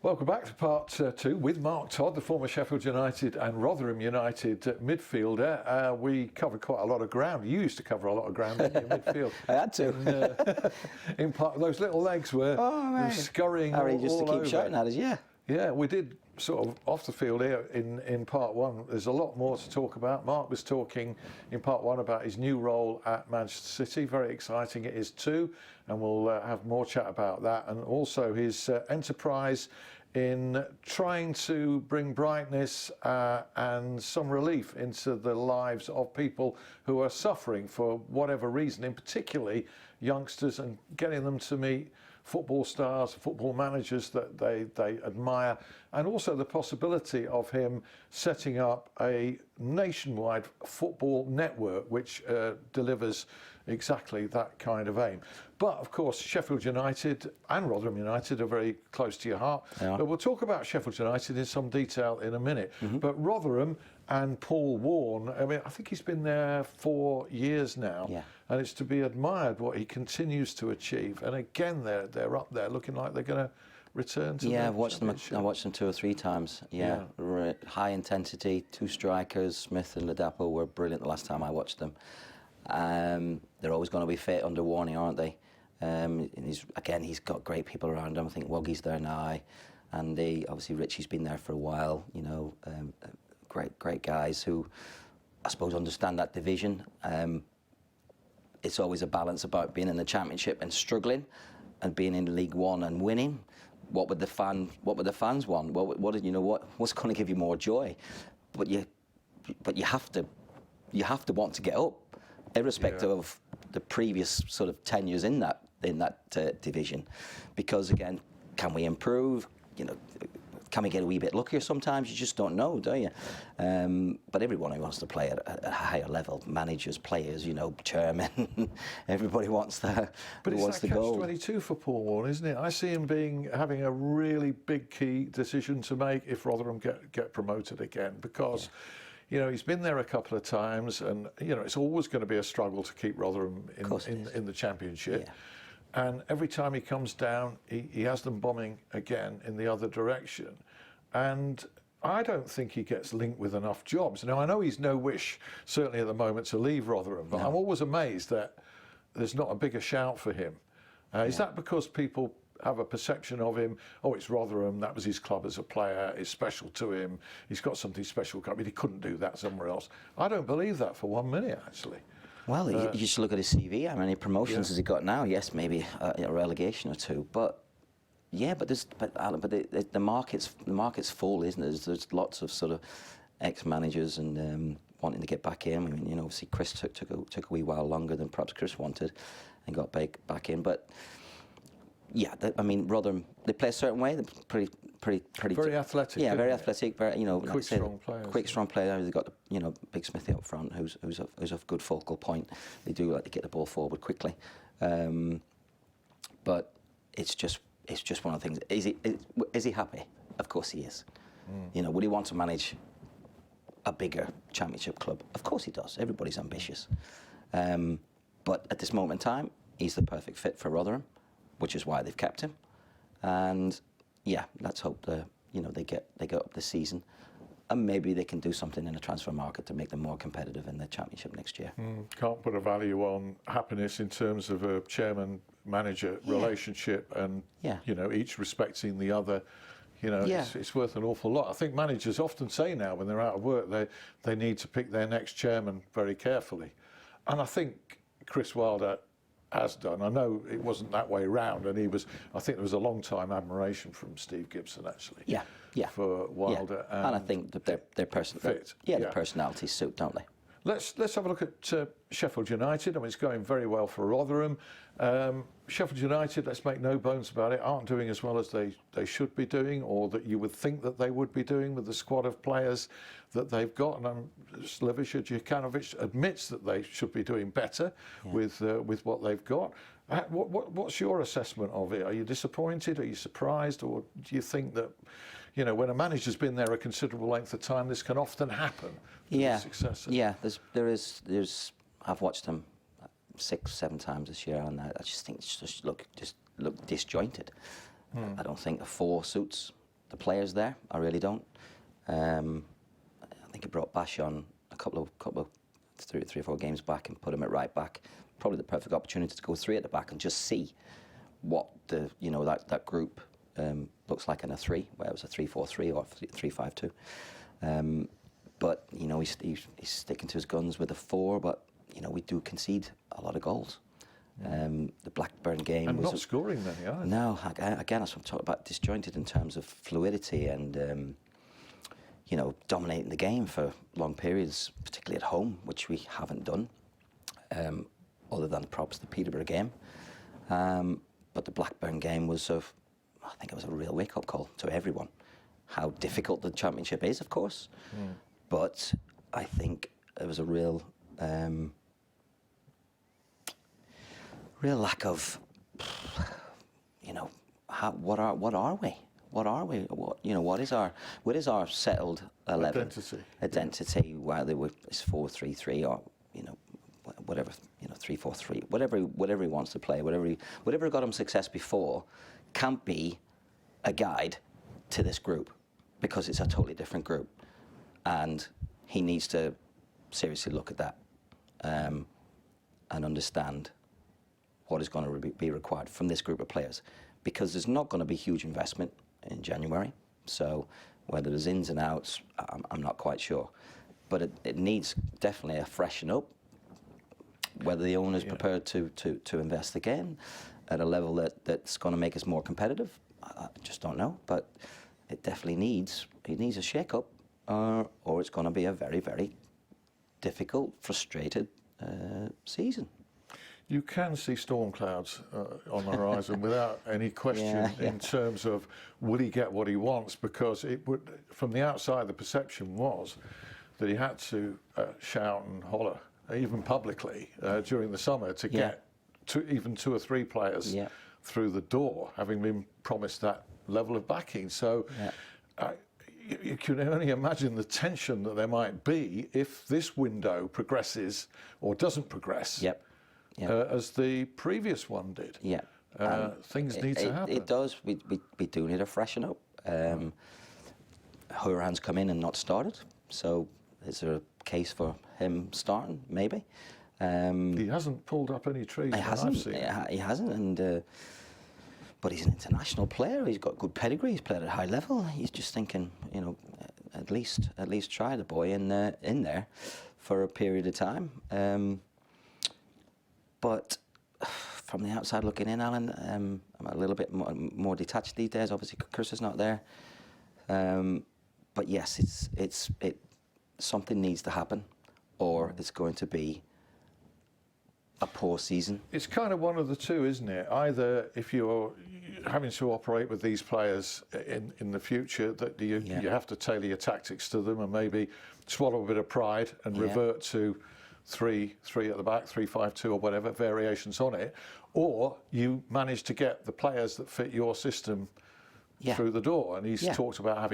Welcome back to part two with Mark Todd, the former Sheffield United and Rotherham United midfielder. We covered quite a lot of ground. You used to cover a lot of ground in midfield. I had to. In part, those little legs were scurrying all over. Harry used to keep shouting at us, yeah. Yeah, we did sort of off the field here in part one. There's a lot more to talk about. Mark was talking in part one about his new role at Manchester City. Very exciting it is too, and we'll have more chat about that, and also his enterprise in trying to bring brightness and some relief into the lives of people who are suffering for whatever reason, in particularly youngsters, and getting them to meet football stars, football managers that they admire, and also the possibility of him setting up a nationwide football network which delivers exactly that kind of aim. But of course, Sheffield United and Rotherham United are very close to your heart. But we'll talk about Sheffield United in some detail in a minute. But Rotherham and Paul Warne, I mean, I think he's been there 4 years now. And it's to be admired what he continues to achieve. And again, they're up there looking like they're going to return to I've watched them 2 or 3 times. High intensity, 2 strikers, Smith and Ladapo were brilliant the last time I watched them. They're always going to be fit under Warney, aren't they? And he's got great people around him. I think Woggy's there now, and obviously Richie's been there for a while. You know, great guys who I suppose understand that division. It's always a balance about being in the Championship and struggling, and being in League One and winning. What would the fans want? What's going to give you more joy? But you have to want to get up, irrespective of the previous sort of tenures in that division, because again, can we improve? You know, can we get a wee bit luckier sometimes? You just don't know, do you? But everyone who wants to play at a higher level, managers, players, chairmen, everybody wants to. But it's wants that catch-22 for Paul Warne, isn't it? I see him having a really big key decision to make if Rotherham get promoted again, because. He's been there a couple of times, and it's always going to be a struggle to keep Rotherham in the Championship. And every time he comes down, he has them bombing again in the other direction. And I don't think he gets linked with enough jobs. Now, I know he's no wish, certainly at the moment, to leave Rotherham, but I'm always amazed that there's not a bigger shout for him. Is that because people have a perception of him, it's Rotherham, that was his club as a player, it's special to him, he's got something special, I mean, he couldn't do that somewhere else? I don't believe that for 1 minute, actually. Well, you just look at his CV. How many promotions has he got now? Yes, maybe a relegation or 2, but the market's full, isn't it? There's lots of sort of ex-managers and wanting to get back in. I mean, obviously Chris took a wee while longer than perhaps Chris wanted, and got back in, but. Rotherham, they play a certain way. They're pretty very athletic. Yeah, very athletic. Very, quick, strong players. Quick, strong player. They've got Big Smithy up front, who's a good focal point. They do like to get the ball forward quickly, but it's just one of the things. Is he happy? Of course he is. Would he want to manage a bigger Championship club? Of course he does. Everybody's ambitious, but at this moment in time, he's the perfect fit for Rotherham, which is why they've kept him. And let's hope they get up this season, and maybe they can do something in the transfer market to make them more competitive in the Championship next year. Can't put a value on happiness in terms of a chairman-manager relationship, and each respecting the other. It's worth an awful lot. I think managers often say now when they're out of work they need to pick their next chairman very carefully, and I think Chris Wilder has done. I know it wasn't that way round, and I think there was a long time admiration from Steve Gibson actually. For Wilder. And I think that their personalities suit, don't they? Let's have a look at Sheffield United. I mean, it's going very well for Rotherham. Sheffield United, let's make no bones about it, aren't doing as well as they should be doing, or that you would think that they would be doing with the squad of players that they've got. And Slaviša Djukanovic admits that they should be doing better with what they've got. What's your assessment of it? Are you disappointed? Are you surprised? Or do you think that, when a manager's been there a considerable length of time, this can often happen to the successor? Yeah, there's I've watched them 6-7 times this year, and I just think it's just look disjointed. I don't think a 4 suits the players there. I really don't. I think he brought Bash on a couple of 3 or 4 games back and put him at right back. Probably the perfect opportunity to go 3 at the back and just see what the that group looks like in a 3, whether it was a 3-4-3 or 3-5-2. But he's sticking to his guns with a 4. But we do concede a lot of goals. The Blackburn game and was not scoring many either. No, again, that's what I'm talking about. Disjointed in terms of fluidity and dominating the game for long periods, particularly at home, which we haven't done, other than perhaps the Peterborough game. But the Blackburn game I think it was a real wake-up call to everyone. How difficult the Championship is, of course, but I think it was a real lack of, what are we? What are we? What is our settled 11 identity? Whether it's 4-3-3 or whatever, 3-4-3, whatever he wants to play, whatever got him success before, can't be a guide to this group because it's a totally different group, and he needs to seriously look at that and understand what is going to be required from this group of players, because there's not going to be huge investment in January. So whether there's ins and outs, I'm not quite sure. But it needs definitely a freshen up. Whether the owner's prepared to invest again at a level that's going to make us more competitive, I just don't know. But it definitely needs a shake-up, or it's going to be a very, very difficult, frustrated season. You can see storm clouds on the horizon without any question in terms of will he get what he wants, because it would, from the outside, the perception was that he had to shout and holler, even publicly, during the summer to get even 2 or 3 players through the door, having been promised that level of backing. So you can only imagine the tension that there might be if this window progresses or doesn't progress. As the previous one did. Things need to happen. It does. We do need a freshen up. Horan's come in and not started, so is there a case for him starting? Maybe. He hasn't pulled up any trees. He hasn't. He hasn't, and but he's an international player. He's got good pedigree. He's played at a high level. He's just thinking, at least try the boy in there for a period of time. But from the outside looking in, Alan, I'm a little bit more detached these days. Obviously, Chris is not there. But yes, it's something needs to happen, or it's going to be a poor season. It's kind of one of the two, isn't it? Either if you're having to operate with these players in the future, that you have to tailor your tactics to them and maybe swallow a bit of pride and revert to 3 at the back, 3-5-2 or whatever, variations on it, or you manage to get the players that fit your system through the door. And he's talked about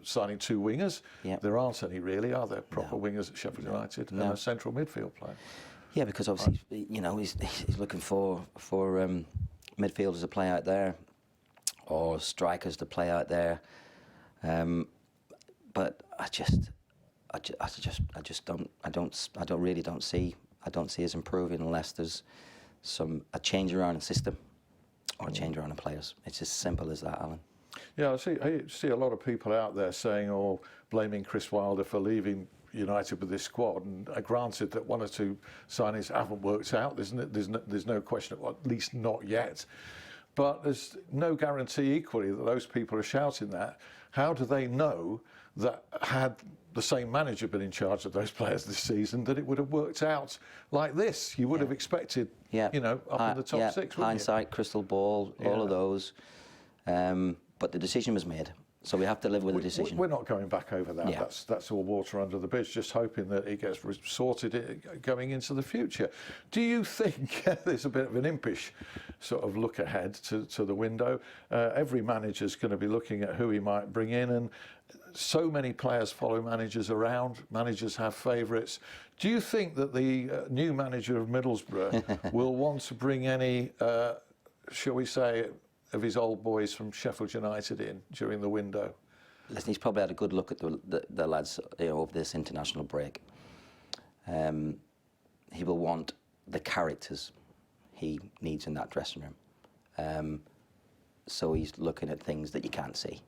signing 2 wingers. There aren't any really, are there? Proper wingers at Sheffield United and a central midfield player. Yeah, because obviously, he's looking for midfielders to play out there, or strikers to play out there. But I don't see us improving unless there's a change around in system or a change around in players. It's as simple as that, Alan. Yeah, I see a lot of people out there saying, blaming Chris Wilder for leaving United with this squad. And granted that 1 or 2 signings haven't worked out. There's no question, at least not yet. But there's no guarantee equally that those people are shouting that. How do they know that had the same manager been in charge of those players this season, that it would have worked out like this? You would have expected, up in the top 6, hindsight, crystal ball, all of those. But the decision was made, so we have to live with the decision. We're not going back over that. That's all water under the bridge, just hoping that it gets sorted going into the future. Do you think there's a bit of an impish sort of look ahead to the window? Every manager's going to be looking at who he might bring in, and so many players follow managers around. Managers have favourites. Do you think that the new manager of Middlesbrough will want to bring any, shall we say, of his old boys from Sheffield United in during the window? Listen, he's probably had a good look at the lads over this international break. He will want the characters he needs in that dressing room. So he's looking at things that you can't see,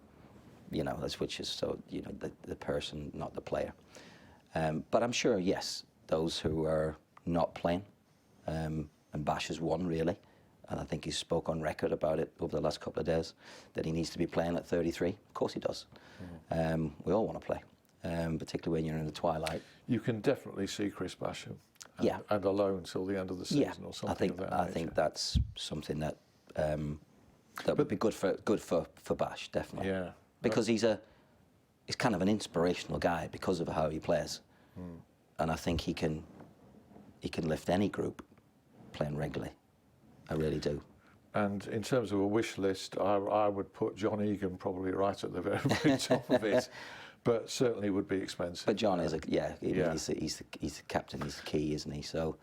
which is the person, not the player. But I'm sure, yes, those who are not playing, and Bash is one really, and I think he spoke on record about it over the last couple of days, that he needs to be playing at 33. Of course he does. We all want to play, particularly when you're in the twilight. You can definitely see Chris Basham and alone until the end of the season or something of that nature. I think that's something that would be good for Bash, definitely. Yeah. Because he's kind of an inspirational guy because of how he plays. And I think he can lift any group playing regularly. I really do. And in terms of a wish list, I would put John Egan probably right at the very, very top of it, but certainly would be expensive. But John is he's the captain, he's the key, isn't he? So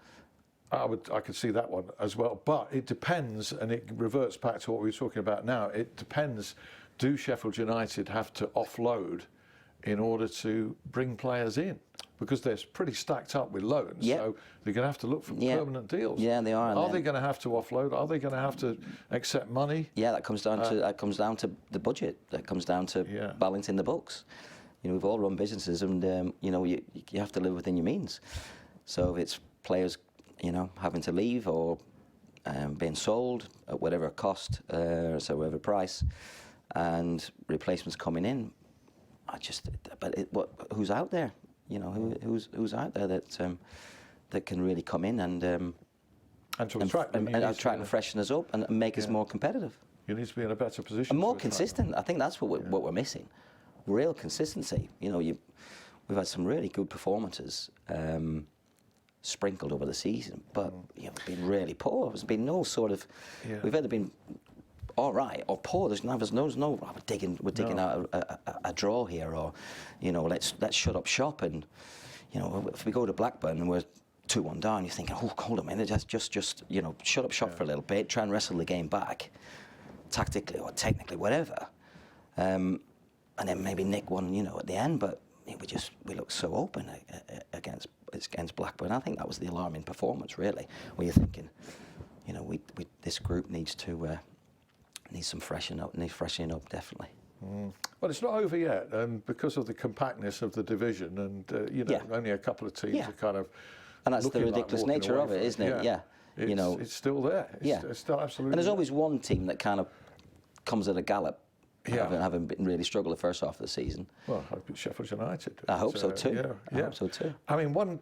I could see that one as well, but it depends, and it reverts back to what we were talking about now. It depends. Do Sheffield United have to offload in order to bring players in? Because they're pretty stacked up with loans, so they're going to have to look for permanent deals. Yeah, they are. Are they going to have to offload? Are they going to have to accept money? Yeah, that comes down to the budget. That comes down to balancing the books. We've all run businesses, and you have to live within your means. So if it's players, having to leave or being sold at whatever cost, so whatever price, and replacements coming in, who's out there? Who's out there that can really come in and to attract them, and freshen us up and make us more competitive. You need to be in a better position. And more consistent. I think that's what we're missing. Real consistency. We've had some really good performances sprinkled over the season, but it's been really poor. There's been no sort of. We've either been all right or poor. There's no. We're digging out a draw here, or let's shut up shop. And if we go to Blackburn and we're 2-1 down, you're thinking, oh, hold on a minute, just shut up shop for a little bit, try and wrestle the game back, tactically or technically, whatever. And then maybe nick one, at the end. But we looked so open against Blackburn. I think that was the alarming performance, really. Where you're thinking, this group needs to. Needs some freshening up, definitely. Well, it's not over yet, and because of the compactness of the division, and only a couple of teams are kind of. And that's the ridiculous nature of it, isn't it? Yeah. It's still there. It's still absolutely. And there's always one team that kind of comes at a gallop, having been really struggled the first half of the season. Well, I hope it's Sheffield United. I hope so too. I hope so too. I mean, one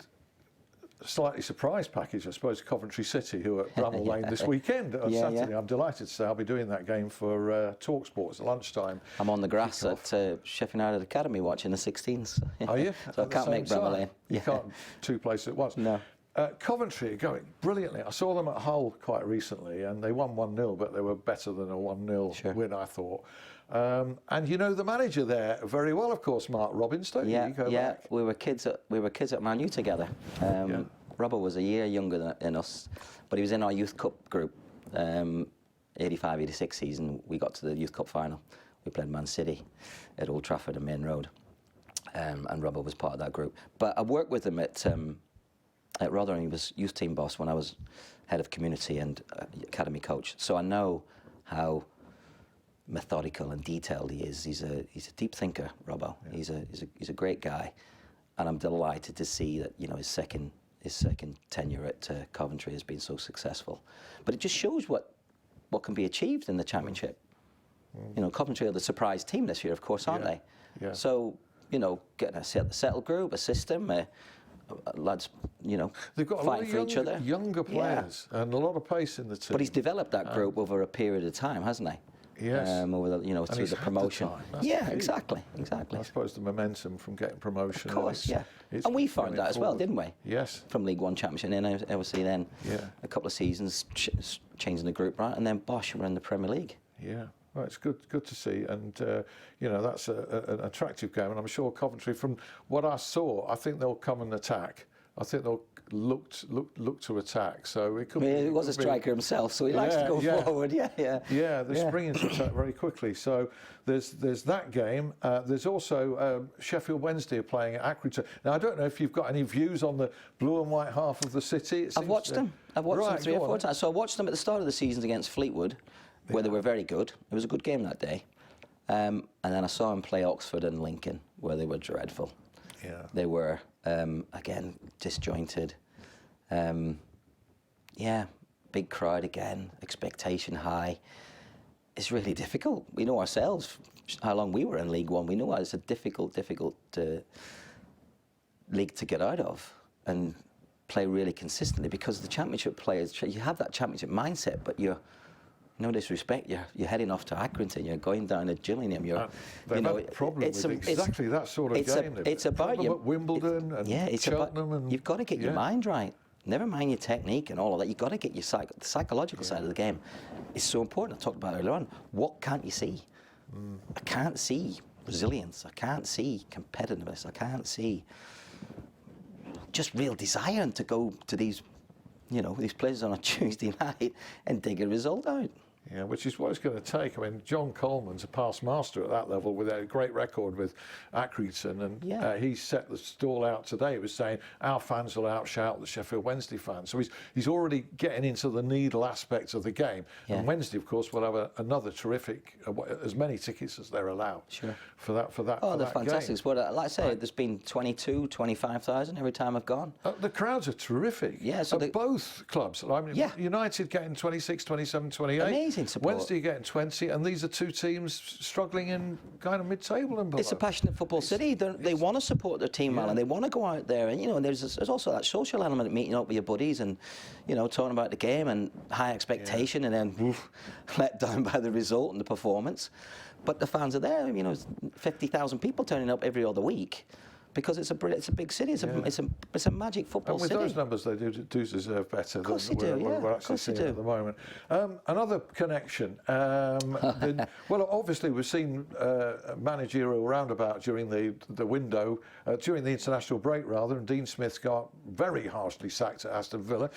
slightly surprise package, I suppose, Coventry City, who are at Bramall Lane this weekend on Saturday. I'm delighted to say I'll be doing that game for TalkSport at lunchtime. I'm on the grass at Sheffield United Academy watching the 16s. Are you? So I can't make Bramall Lane. You can't two places at once. No. Coventry are going brilliantly. I saw them at Hull quite recently, and they won 1-0, but they were better than a 1-0 win, I thought. And the manager there very well, of course, Mark Robbins, don't you? Back. We were kids at Man U together. Robbo was a year younger than us, but he was in our Youth Cup group. 85-86 season, we got to the Youth Cup final. We played Man City at Old Trafford and Main Road, and Robbo was part of that group. But I worked with him at Rotherham. He was youth team boss when I was head of community and academy coach. So I know how methodical and detailed he is. He's a deep thinker, Robbo. Yeah. He's a great guy, and I'm delighted to see that his second tenure at Coventry has been so successul. But it just shows what can be achieved in the Championship. Coventry are the surprise team this year, of course, aren't they? Yeah. So getting a settled group, a system. Lads, they've got fighting a lot for of younger players and a lot of pace in the team. But he's developed that group over a period of time, hasn't he? Yes. Over through the promotion. Exactly. I suppose the momentum from getting promotion. Of course, and we found that as well, didn't we? Yes. From League One Championship, and then obviously a couple of seasons changing the group, right? And then Bosch were in the Premier League. Yeah. Well, it's good to see, and that's an attractive game, and I'm sure Coventry, from what I saw, I think they'll come and attack. I think looked to attack. So it could. I mean, he was a striker himself, so he likes to go forward. Yeah. Yeah, they're springing to attack very quickly. So there's that game. There's also Sheffield Wednesday are playing at Accrington. Now I don't know if you've got any views on the blue and white half of the city. I've watched them 3 or 4 times. So I watched them at the start of the season against Fleetwood, where they were very good. It was a good game that day. And then I saw them play Oxford and Lincoln, where they were dreadful. Yeah. They were, again, disjointed. Big crowd again, expectation high. It's really difficult. We know ourselves how long we were in League One. We know it's a difficult league to get out of and play really consistently, because the Championship players, you have that Championship mindset, but you're, no disrespect, you're heading off to Accrington, you're going down to Gillingham, they've had a problem with exactly that sort of game. It's about you. At Wimbledon and Cheltenham. And you've got to get your mind right. Never mind your technique and all of that. You've got to get your the psychological side of the game. It's so important. I talked about it earlier on. What can't you see? I can't see resilience. I can't see competitiveness. I can't see just real desire to go to these places on a Tuesday night and dig a result out. Yeah, which is what it's going to take. I mean, John Coleman's a past master at that level with a great record with Accrington, and he set the stall out today. He was saying our fans will outshout the Sheffield Wednesday fans. So he's already getting into the needle aspect of the game. Yeah. And Wednesday, of course, will have another terrific, as many tickets as they're allowed. Sure. For that. Oh, they're fantastic. Well, like I say, there's been 25,000 every time I've gone. The crowds are terrific. Yeah. So both clubs. I mean, United getting 26, 27, 28. Amazing support. Wednesday getting 20, and these are two teams struggling in kind of mid-table and below. It's a passionate football city. They want to support their team well, and they want to go out there. And and there's also that social element of meeting up with your buddies and talking about the game and high expectation, and then let down by the result and the performance. But the fans are there. 50,000 people turning up every other week. Because it's a big city, it's a magic football city. And with those numbers, they do deserve better than we're actually seeing at the moment. Another connection. Well, obviously we've seen managerial roundabout during the window, during the international break rather, and Dean Smith got very harshly sacked at Aston Villa,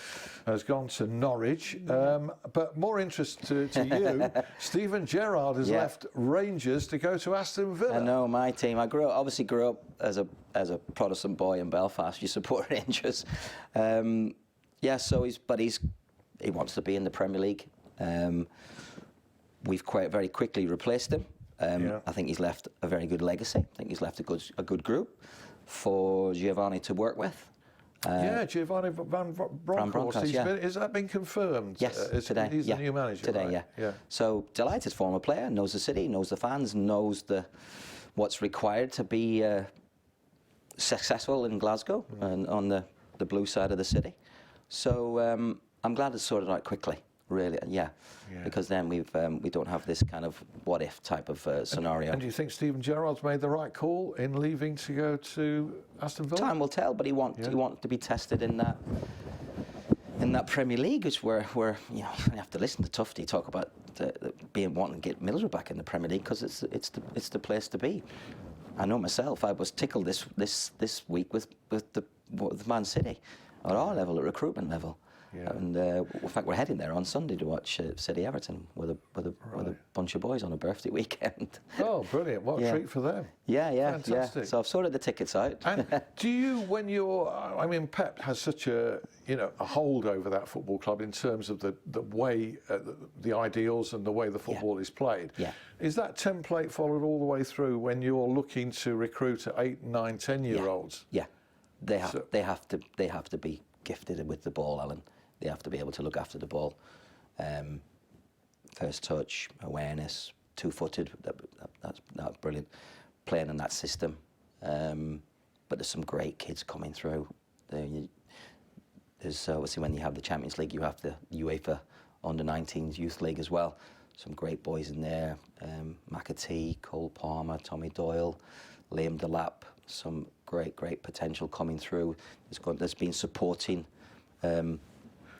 has gone to Norwich. But more interest to you, Stephen Gerrard has left Rangers to go to Aston Villa. I know, my team. I obviously grew up as a Protestant boy in Belfast. You support Rangers. So he wants to be in the Premier League. We've quite very quickly replaced him. I think he's left a very good legacy. I think he's left a good group for Giovanni to work with. Giovanni Van Bronckhorst. Has that been confirmed? Yes, today. He's the new manager. Today, right? So delighted, former player, knows the city, knows the fans, knows what's required to be successful in Glasgow and on the blue side of the city. So I'm glad it's sorted out quickly, really, because then we don't have this kind of what if type of scenario. And do you think Stephen Gerrard's made the right call in leaving to go to Aston Villa? Time will tell, but he wants to be tested in that Premier League, which where you have to listen to Tufty talk about wanting to get Middlesbrough back in the Premier League, because it's the place to be. I know myself. I was tickled this week with Man City at our level, at recruitment level. Yeah. And in fact, we're heading there on Sunday to watch City Everton with a bunch of boys on a birthday weekend. Oh, brilliant! What a treat for them. Yeah. Fantastic. So I've sorted the tickets out. And do you, when you're, I mean, Pep has such a hold over that football club in terms of the way, the ideals and the way the football is played. Yeah. Is that template followed all the way through when you're looking to recruit 8, 9, 10-year-olds? Yeah. They have to be gifted with the ball, Alan. They have to be able to look after the ball. First touch, awareness, two-footed, that's brilliant. Playing in that system. But there's some great kids coming through. There's obviously when you have the Champions League, you have the UEFA Under-19s Youth League as well. Some great boys in there. McAtee, Cole Palmer, Tommy Doyle, Liam Delap. Some great potential coming through. There's been supporting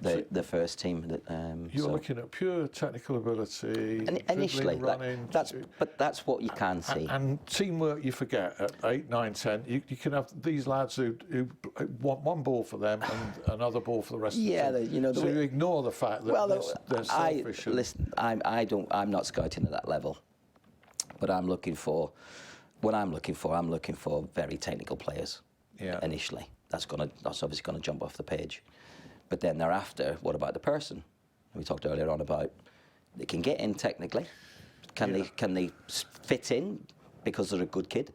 the first team. You're looking at pure technical ability, initially, running. but that's what you can see. And teamwork, you forget at 8, 9, 10. You can have these lads who want one ball for them and another ball for the rest of the team. So you ignore the fact that they're selfish. Listen, I'm not scouting at that level, but I'm looking for very technical players. Yeah. Initially, that's obviously gonna jump off the page. But then thereafter, what about the person? We talked earlier on about they can get in technically. Can they fit in because they're a good kid?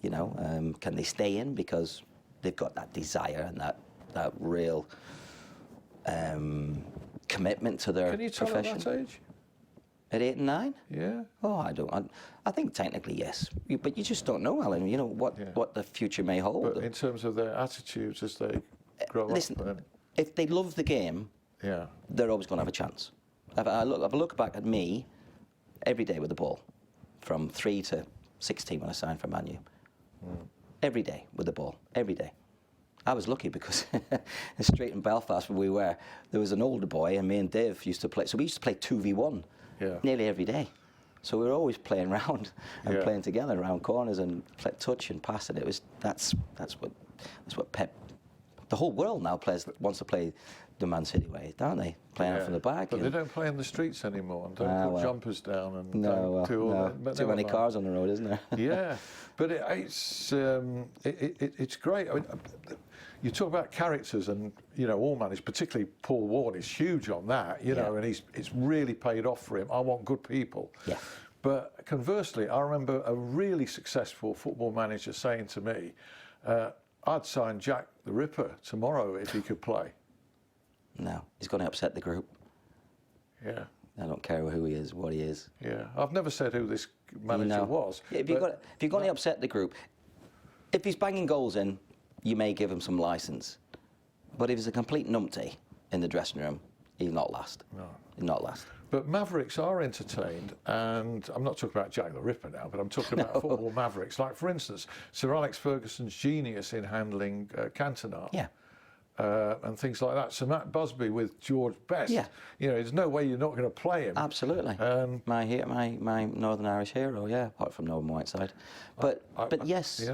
Can they stay in because they've got that desire and that real commitment to their profession? Can you tell at that age? At 8 and 9? Yeah. Oh, I think technically yes, but you just don't know, Alan. What the future may hold. But in terms of their attitudes as they grow up. If they love the game, they're always going to have a chance. If I look back at me every day with the ball, from 3 to 16 when I signed for Man U. Every day with the ball, every day. I was lucky because in street in Belfast where there was an older boy and me and Dave used to play. So we used to play 2v1 nearly every day. So we were always playing around and playing together around corners and touch and pass. And that's what Pep. The whole world now wants to play the Man City way, don't they? Playing out from the back. But they don't play in the streets anymore and don't put jumpers down and don't do all that. Too many cars on the road, isn't there? Yeah, but it's great. I mean, you talk about characters and, all managers, particularly Paul Ward is huge on that, and it's really paid off for him. I want good people. Yeah. But conversely, I remember a really successful football manager saying to me, I'd sign Jack the Ripper tomorrow if he could play. No, he's going to upset the group. Yeah. I don't care who he is, what he is. Yeah, I've never said who this manager was. Yeah, if you're going to upset the group, if he's banging goals in, you may give him some licence. But if he's a complete numpty in the dressing room, he'll not last. No. He'll not last. But Mavericks are entertained, and I'm not talking about Jack the Ripper now, but I'm talking about football Mavericks. Like, for instance, Sir Alex Ferguson's genius in handling Cantona. Yeah. And things like that. So Matt Busby with George Best. Yeah. There's no way you're not going to play him. Absolutely. My Northern Irish hero, apart from Northern Whiteside. But yes.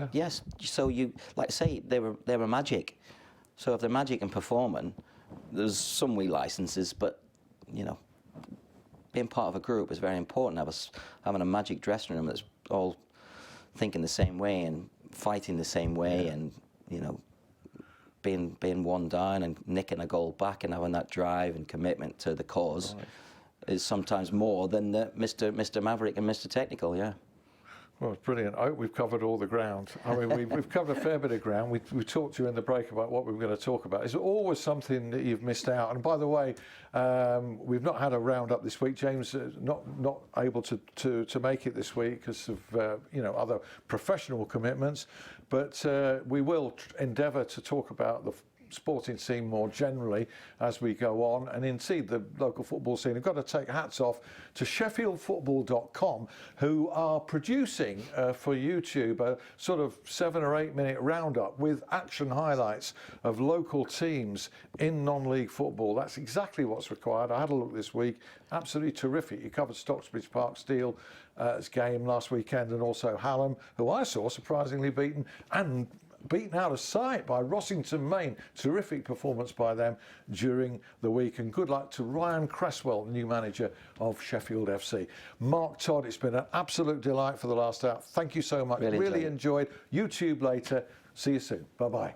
So you, like I say, they were magic. So if they're magic and performing, there's some wee licenses, but being part of a group is very important. Having a magic dressing room that's all thinking the same way and fighting the same way, and being one down and nicking a goal back and having that drive and commitment to the cause is sometimes more than Mr. Maverick and Mr. Technical. Yeah. Well, it's brilliant. I hope we've covered all the ground. I mean, we've covered a fair bit of ground. We talked during the break about what we were going to talk about. Is there always something that you've missed out? And by the way, we've not had a roundup this week. James not able to make it this week because of other professional commitments. But we will endeavour to talk about the sporting scene more generally as we go on, and indeed the local football scene. I've got to take hats off to SheffieldFootball.com, who are producing for YouTube a sort of 7 or 8 minute roundup with action highlights of local teams in non-league football. That's exactly what's required. I had a look this week. Absolutely terrific. You covered Stocksbridge Park Steel game last weekend, and also Hallam, who I saw surprisingly beaten out of sight by Rossington Main. Terrific performance by them during the week, and good luck to Ryan Cresswell, new manager of Sheffield FC. Mark, Todd, it's been an absolute delight for the last hour. Thank you so much. Really enjoyed. YouTube later. See you soon. Bye-bye.